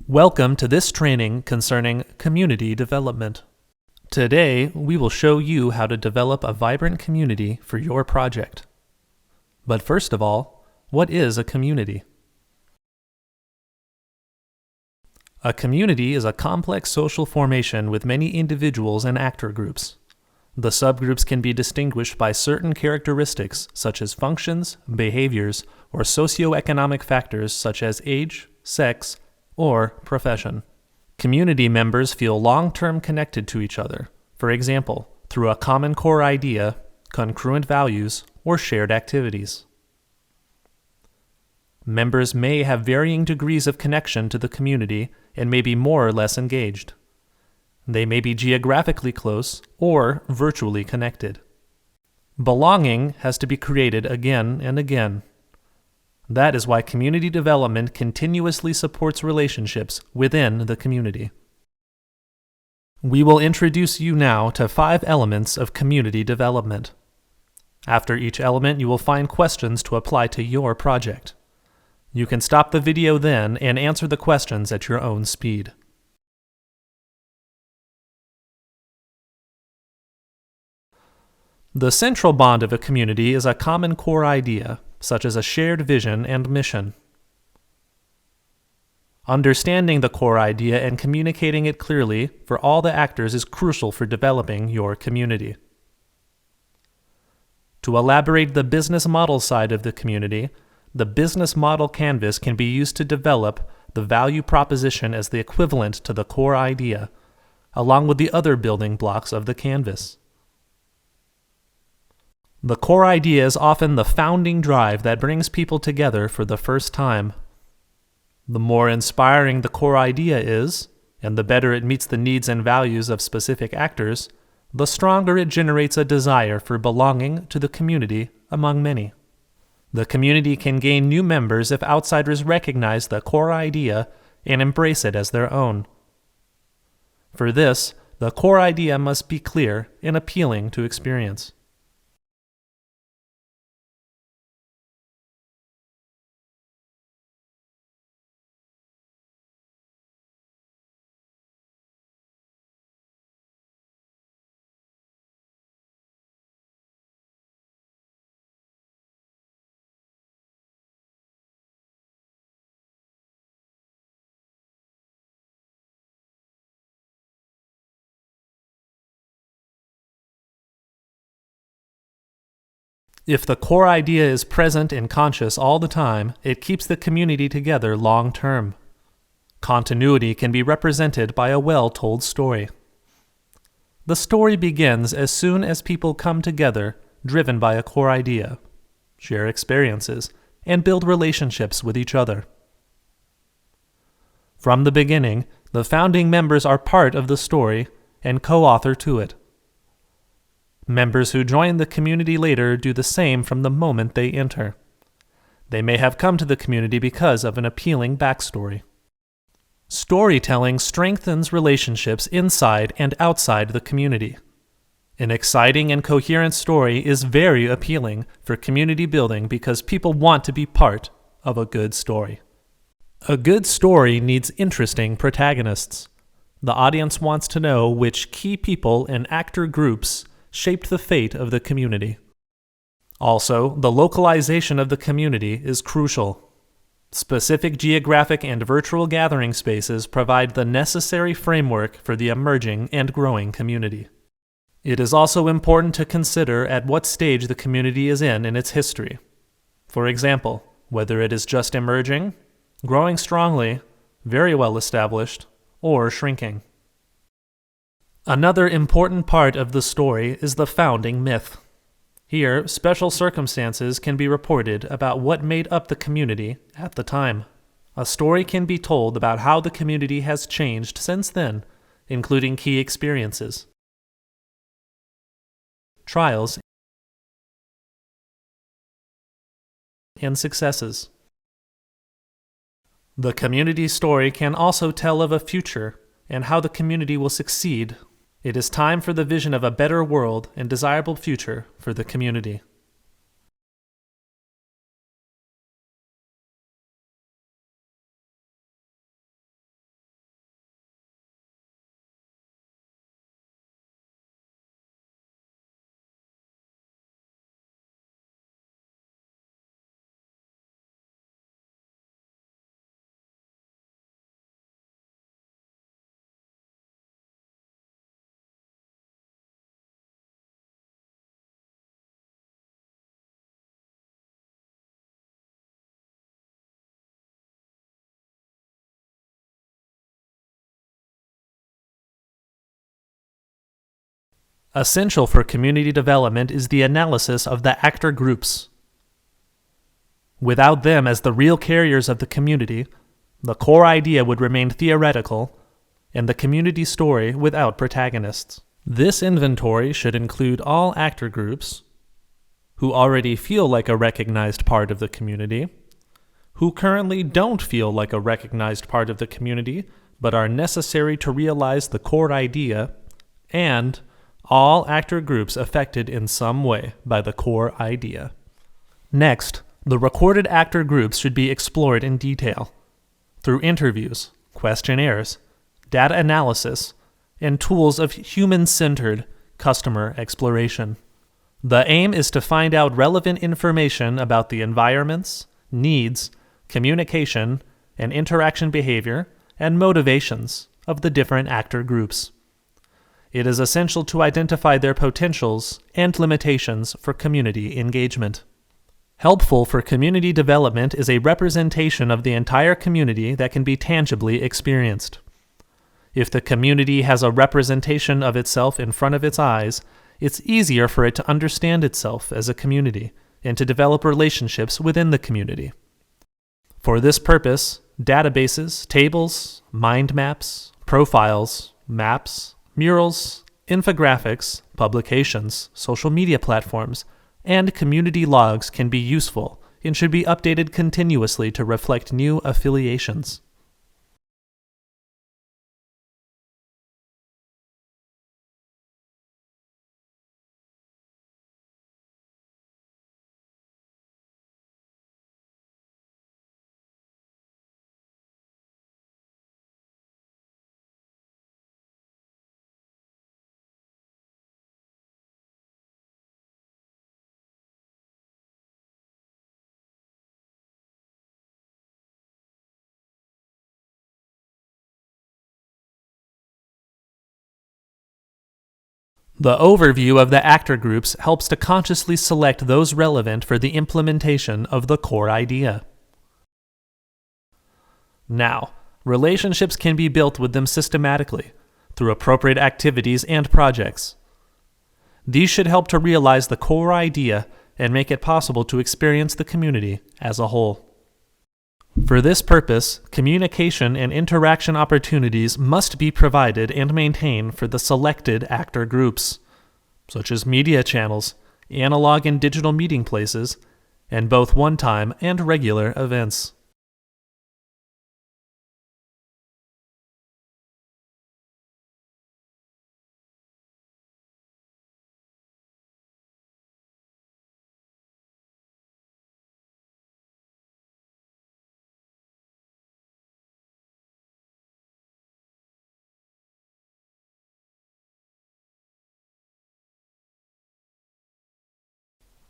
Welcome to this training concerning community development. Today, we will show you how to develop a vibrant community for your project. But first of all, what is a community? A community is a complex social formation with many individuals and actor groups. The subgroups can be distinguished by certain characteristics such as functions, behaviors, or socioeconomic factors such as age, sex, or profession. Community members feel long-term connected to each other, for example, through a common core idea, congruent values, or shared activities. Members may have varying degrees of connection to the community and may be more or less engaged. They may be geographically close or virtually connected. Belonging has to be created again and again. That is why community development continuously supports relationships within the community. We will introduce you now to 5 elements of community development. After each element, you will find questions to apply to your project. You can stop the video then and answer the questions at your own speed. The central bond of a community is a common core idea, such as a shared vision and mission. Understanding the core idea and communicating it clearly for all the actors is crucial for developing your community. To elaborate the business model side of the community, the business model canvas can be used to develop the value proposition as the equivalent to the core idea, along with the other building blocks of the canvas. The core idea is often the founding drive that brings people together for the first time. The more inspiring the core idea is, and the better it meets the needs and values of specific actors, the stronger it generates a desire for belonging to the community among many. The community can gain new members if outsiders recognize the core idea and embrace it as their own. For this, the core idea must be clear and appealing to experience. If the core idea is present and conscious all the time, it keeps the community together long term. Continuity can be represented by a well-told story. The story begins as soon as people come together, driven by a core idea, share experiences, and build relationships with each other. From the beginning, the founding members are part of the story and co-author to it. Members who join the community later do the same from the moment they enter. They may have come to the community because of an appealing backstory. Storytelling strengthens relationships inside and outside the community. An exciting and coherent story is very appealing for community building because people want to be part of a good story. A good story needs interesting protagonists. The audience wants to know which key people and actor groups shaped the fate of the community. Also, the localization of the community is crucial. Specific geographic and virtual gathering spaces provide the necessary framework for the emerging and growing community. It is also important to consider at what stage the community is in its history. For example, whether it is just emerging, growing strongly, very well established, or shrinking. Another important part of the story is the founding myth. Here, special circumstances can be reported about what made up the community at the time. A story can be told about how the community has changed since then, including key experiences, trials, and successes. The community story can also tell of a future and how the community will succeed. It is time for the vision of a better world and desirable future for the community. Essential for community development is the analysis of the actor groups. Without them as the real carriers of the community, the core idea would remain theoretical, and the community story without protagonists. This inventory should include all actor groups who already feel like a recognized part of the community, who currently don't feel like a recognized part of the community but are necessary to realize the core idea, and all actor groups affected in some way by the core idea. Next, the recorded actor groups should be explored in detail through interviews, questionnaires, data analysis, and tools of human-centered customer exploration. The aim is to find out relevant information about the environments, needs, communication, and interaction behavior, and motivations of the different actor groups. It is essential to identify their potentials and limitations for community engagement. Helpful for community development is a representation of the entire community that can be tangibly experienced. If the community has a representation of itself in front of its eyes, it's easier for it to understand itself as a community and to develop relationships within the community. For this purpose, databases, tables, mind maps, profiles, maps, murals, infographics, publications, social media platforms, and community logs can be useful and should be updated continuously to reflect new affiliations. The overview of the actor groups helps to consciously select those relevant for the implementation of the core idea. Now, relationships can be built with them systematically through appropriate activities and projects. These should help to realize the core idea and make it possible to experience the community as a whole. For this purpose, communication and interaction opportunities must be provided and maintained for the selected actor groups, such as media channels, analog and digital meeting places, and both one-time and regular events.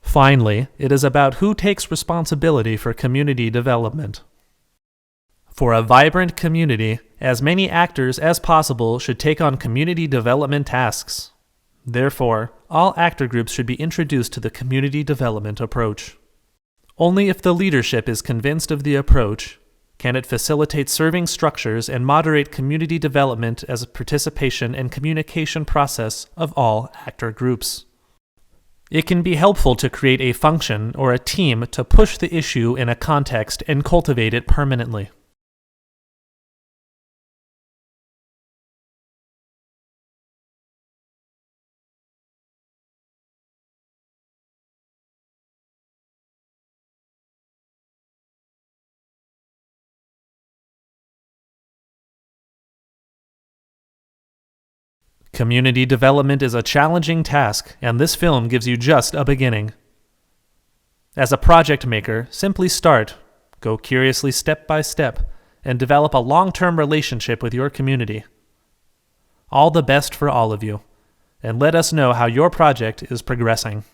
Finally, it is about who takes responsibility for community development. For a vibrant community, as many actors as possible should take on community development tasks. Therefore, all actor groups should be introduced to the community development approach. Only if the leadership is convinced of the approach can it facilitate serving structures and moderate community development as a participation and communication process of all actor groups. It can be helpful to create a function or a team to push the issue in a context and cultivate it permanently. Community development is a challenging task, and this film gives you just a beginning. As a project maker, simply start, go curiously step by step, and develop a long-term relationship with your community. All the best for all of you, and let us know how your project is progressing.